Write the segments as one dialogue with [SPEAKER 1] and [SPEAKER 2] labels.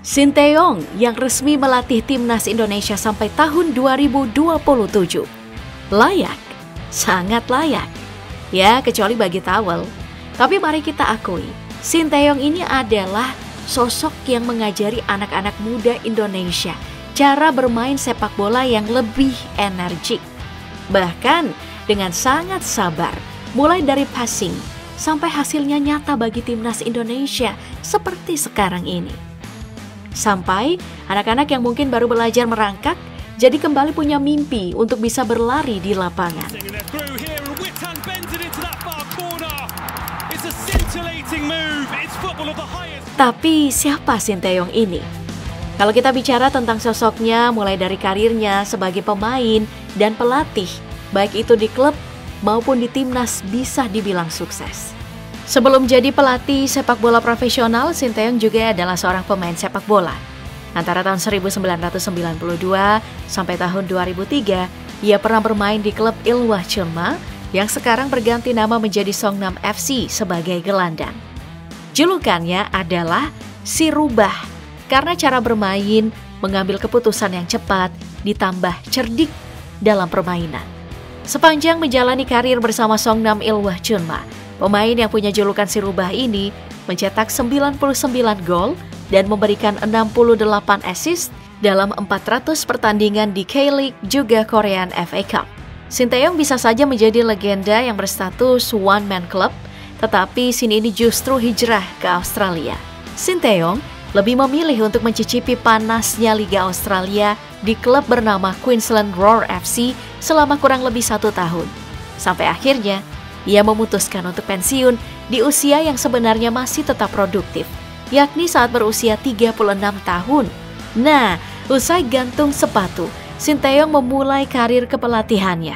[SPEAKER 1] Sinteyong yang resmi melatih timnas Indonesia sampai tahun 2027. Layak, sangat layak. Ya, kecuali bagi towel. Tapi mari kita akui, Sinteyong ini adalah sosok yang mengajari anak-anak muda Indonesia cara bermain sepak bola yang lebih energik. Bahkan dengan sangat sabar, mulai dari passing sampai hasilnya nyata bagi timnas Indonesia seperti sekarang ini. Sampai anak-anak yang mungkin baru belajar merangkak jadi kembali punya mimpi untuk bisa berlari di lapangan. Tapi siapa Sinteyong ini? Kalau kita bicara tentang sosoknya mulai dari karirnya sebagai pemain dan pelatih, baik itu di klub maupun di timnas bisa dibilang sukses. Sebelum jadi pelatih sepak bola profesional, Sinteyong juga adalah seorang pemain sepak bola. Antara tahun 1992 sampai tahun 2003, ia pernah bermain di klub Ilwah Chunma yang sekarang berganti nama menjadi Songnam FC sebagai gelandang. Julukannya adalah si rubah karena cara bermain, mengambil keputusan yang cepat, ditambah cerdik dalam permainan. Sepanjang menjalani karir bersama Songnam Ilwah Chunma, pemain yang punya julukan si rubah ini mencetak 99 gol dan memberikan 68 assist dalam 400 pertandingan di K-League juga Korean FA Cup. Sinteyong bisa saja menjadi legenda yang berstatus one man club, tetapi sini ini justru hijrah ke Australia. Sinteyong lebih memilih untuk mencicipi panasnya Liga Australia di klub bernama Queensland Roar FC selama kurang lebih 1 tahun. Sampai akhirnya ia memutuskan untuk pensiun di usia yang sebenarnya masih tetap produktif, yakni saat berusia 36 tahun. Nah, usai gantung sepatu, Sinteyong memulai karir kepelatihannya.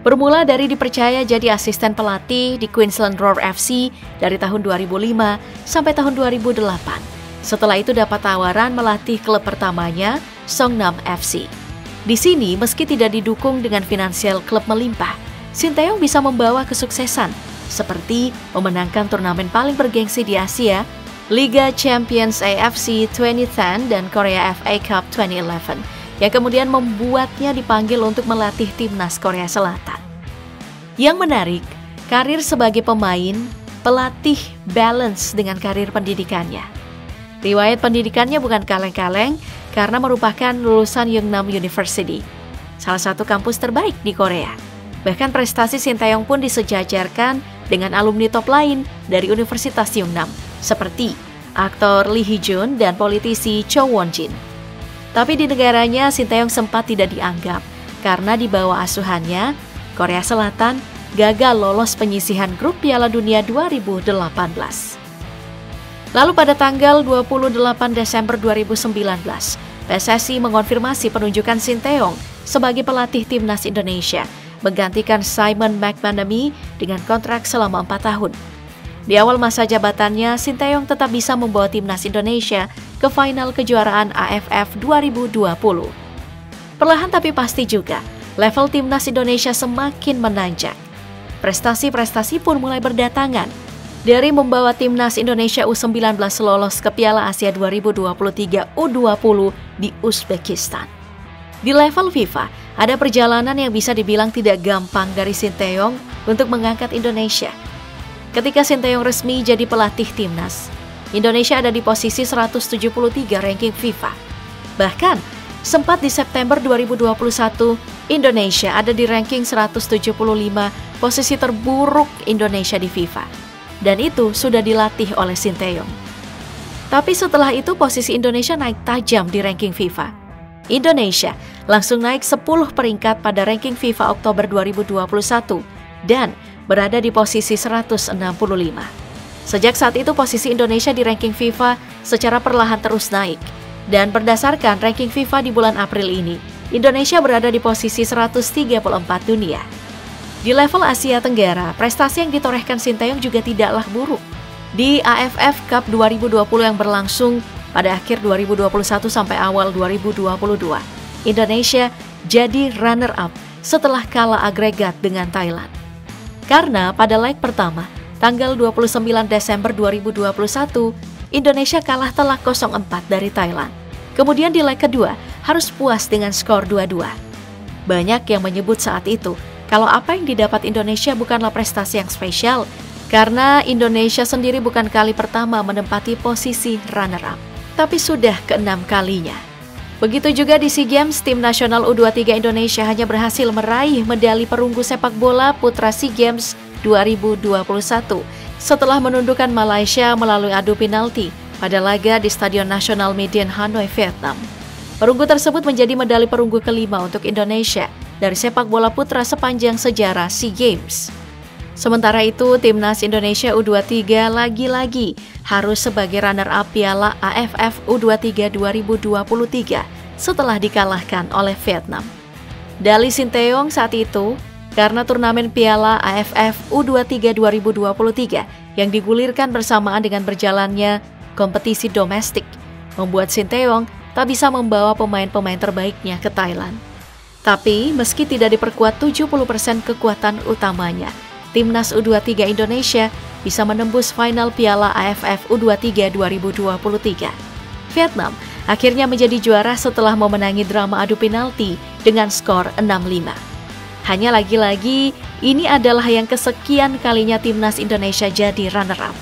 [SPEAKER 1] Bermula dari dipercaya jadi asisten pelatih di Queensland Roar FC dari tahun 2005 sampai tahun 2008. Setelah itu dapat tawaran melatih klub pertamanya, Songnam FC. Di sini, meski tidak didukung dengan finansial klub melimpah, Sinteyong bisa membawa kesuksesan seperti memenangkan turnamen paling bergengsi di Asia, Liga Champions AFC 2010 dan Korea FA Cup 2011, yang kemudian membuatnya dipanggil untuk melatih timnas Korea Selatan. Yang menarik, karir sebagai pemain, pelatih balance dengan karir pendidikannya. Riwayat pendidikannya bukan kaleng-kaleng karena merupakan lulusan Yungnam University, salah satu kampus terbaik di Korea. Bahkan prestasi Sinteyong pun disejajarkan dengan alumni top lain dari Universitas Yungnam, seperti aktor Lee Hee-jun dan politisi Cho Won-jin. Tapi di negaranya, Sinteyong sempat tidak dianggap karena di bawah asuhannya, Korea Selatan gagal lolos penyisihan grup Piala Dunia 2018. Lalu pada tanggal 28 Desember 2019, PSSI mengonfirmasi penunjukan Sinteyong sebagai pelatih timnas Indonesia, menggantikan Simon McManamy dengan kontrak selama 4 tahun. Di awal masa jabatannya, Sinteyong tetap bisa membawa timnas Indonesia ke final kejuaraan AFF 2020. Perlahan tapi pasti juga, level timnas Indonesia semakin menanjak. Prestasi-prestasi pun mulai berdatangan. Dari membawa timnas Indonesia U19 lolos ke Piala Asia 2023 U20 di Uzbekistan. Di level FIFA, ada perjalanan yang bisa dibilang tidak gampang dari Sinteyong untuk mengangkat Indonesia. Ketika Sinteyong resmi jadi pelatih timnas, Indonesia ada di posisi 173 ranking FIFA. Bahkan, sempat di September 2021, Indonesia ada di ranking 175 posisi terburuk Indonesia di FIFA. Dan itu sudah dilatih oleh Sinteyong. Tapi setelah itu posisi Indonesia naik tajam di ranking FIFA. Indonesia langsung naik 10 peringkat pada ranking FIFA Oktober 2021 dan berada di posisi 165. Sejak saat itu posisi Indonesia di ranking FIFA secara perlahan terus naik. Dan berdasarkan ranking FIFA di bulan April ini, Indonesia berada di posisi 134 dunia. Di level Asia Tenggara, prestasi yang ditorehkan Sinteyong juga tidaklah buruk. Di AFF Cup 2020 yang berlangsung pada akhir 2021 sampai awal 2022, Indonesia jadi runner-up setelah kalah agregat dengan Thailand. Karena pada leg pertama, tanggal 29 Desember 2021, Indonesia kalah telak 0-4 dari Thailand. Kemudian di leg kedua, harus puas dengan skor 2-2. Banyak yang menyebut saat itu, kalau apa yang didapat Indonesia bukanlah prestasi yang spesial, karena Indonesia sendiri bukan kali pertama menempati posisi runner-up, tapi sudah ke-6 kalinya. Begitu juga di SEA Games, tim nasional U23 Indonesia hanya berhasil meraih medali perunggu sepak bola putra SEA Games 2021 setelah menundukkan Malaysia melalui adu penalti pada laga di Stadion Nasional Median Hanoi, Vietnam. Perunggu tersebut menjadi medali perunggu kelima untuk Indonesia dari sepak bola putra sepanjang sejarah SEA Games. Sementara itu, timnas Indonesia U23 lagi-lagi harus sebagai runner-up Piala AFF U23 2023 setelah dikalahkan oleh Vietnam. Dali Sinteyong saat itu, karena turnamen Piala AFF U23 2023 yang digulirkan bersamaan dengan berjalannya kompetisi domestik, membuat Sinteyong tak bisa membawa pemain-pemain terbaiknya ke Thailand. Tapi, meski tidak diperkuat 70% kekuatan utamanya, timnas U23 Indonesia bisa menembus final Piala AFF U23 2023. Vietnam akhirnya menjadi juara setelah memenangi drama adu penalti dengan skor 6-5. Hanya lagi-lagi, ini adalah yang kesekian kalinya timnas Indonesia jadi runner-up.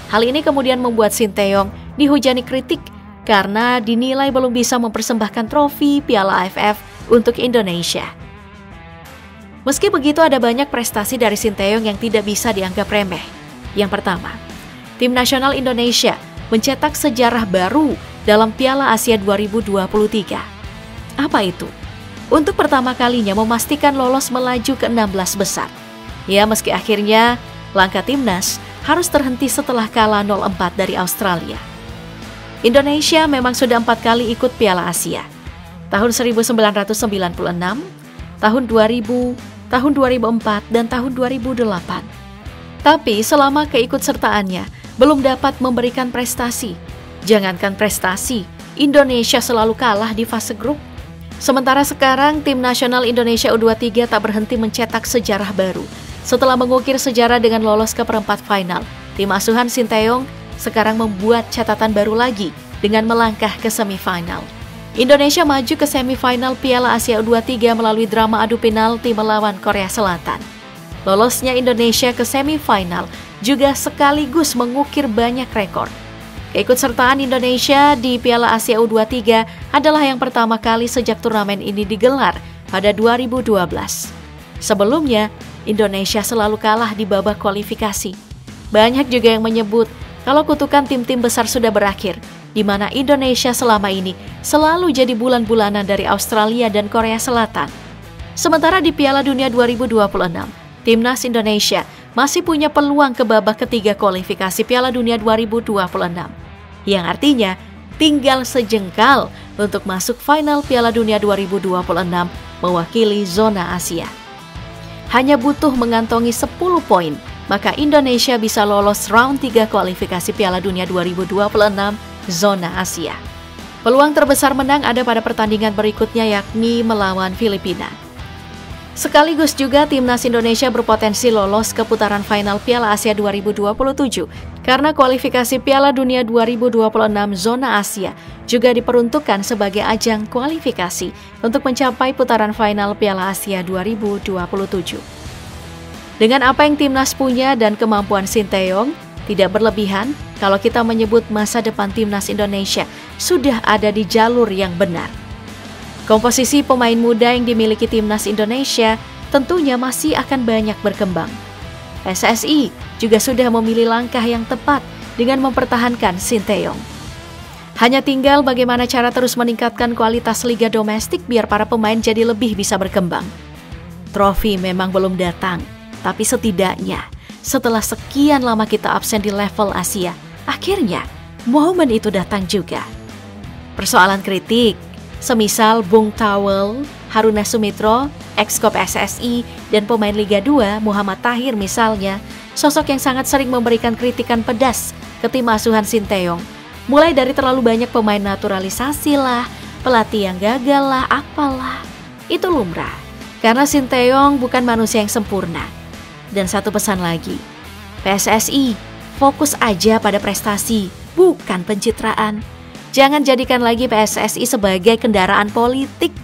[SPEAKER 1] Hal ini kemudian membuat Sinteyong dihujani kritik karena dinilai belum bisa mempersembahkan trofi Piala AFF untuk Indonesia. Meski begitu, ada banyak prestasi dari Sinteyong yang tidak bisa dianggap remeh. Yang pertama, tim nasional Indonesia mencetak sejarah baru dalam Piala Asia 2023. Apa itu? Untuk pertama kalinya memastikan lolos melaju ke 16 besar. Ya, meski akhirnya langkah timnas harus terhenti setelah kalah 0-4 dari Australia. Indonesia memang sudah 4 kali ikut Piala Asia. Tahun 1996, tahun 2000, tahun 2004, dan tahun 2008. Tapi selama keikutsertaannya belum dapat memberikan prestasi. Jangankan prestasi, Indonesia selalu kalah di fase grup. Sementara sekarang tim nasional Indonesia U23 tak berhenti mencetak sejarah baru. Setelah mengukir sejarah dengan lolos ke perempat final, tim asuhan Sinteyong sekarang membuat catatan baru lagi dengan melangkah ke semifinal. Indonesia maju ke semifinal Piala Asia U23 melalui drama adu penalti melawan Korea Selatan. Lolosnya Indonesia ke semifinal juga sekaligus mengukir banyak rekor. Keikutsertaan Indonesia di Piala Asia U23 adalah yang pertama kali sejak turnamen ini digelar pada 2012. Sebelumnya, Indonesia selalu kalah di babak kualifikasi. Banyak juga yang menyebut kalau kutukan tim-tim besar sudah berakhir, di mana Indonesia selama ini selalu jadi bulan-bulanan dari Australia dan Korea Selatan. Sementara di Piala Dunia 2026, timnas Indonesia masih punya peluang ke babak ketiga kualifikasi Piala Dunia 2026, yang artinya tinggal sejengkal untuk masuk final Piala Dunia 2026 mewakili zona Asia. Hanya butuh mengantongi 10 poin, maka Indonesia bisa lolos round 3 kualifikasi Piala Dunia 2026 zona Asia. Peluang terbesar menang ada pada pertandingan berikutnya, yakni melawan Filipina. Sekaligus juga timnas Indonesia berpotensi lolos ke putaran final Piala Asia 2027 karena kualifikasi Piala Dunia 2026 zona Asia juga diperuntukkan sebagai ajang kualifikasi untuk mencapai putaran final Piala Asia 2027. Dengan apa yang timnas punya dan kemampuan Sinteyong, tidak berlebihan kalau kita menyebut masa depan timnas Indonesia sudah ada di jalur yang benar. Komposisi pemain muda yang dimiliki timnas Indonesia tentunya masih akan banyak berkembang. PSSI juga sudah memilih langkah yang tepat dengan mempertahankan Sinteyong. Hanya tinggal bagaimana cara terus meningkatkan kualitas liga domestik biar para pemain jadi lebih bisa berkembang. Trofi memang belum datang, tapi setidaknya setelah sekian lama kita absen di level Asia, akhirnya momen itu datang juga. Persoalan kritik, semisal Bung Tawel, Haruna Sumitro, ex-kop SSI, dan pemain Liga 2 Muhammad Tahir misalnya, sosok yang sangat sering memberikan kritikan pedas ke tim asuhan Sinteyong. Mulai dari terlalu banyak pemain naturalisasi lah, pelatih yang gagal lah, apalah. Itu lumrah. Karena Sinteyong bukan manusia yang sempurna. Dan satu pesan lagi, PSSI fokus aja pada prestasi, bukan pencitraan. Jangan jadikan lagi PSSI sebagai kendaraan politik.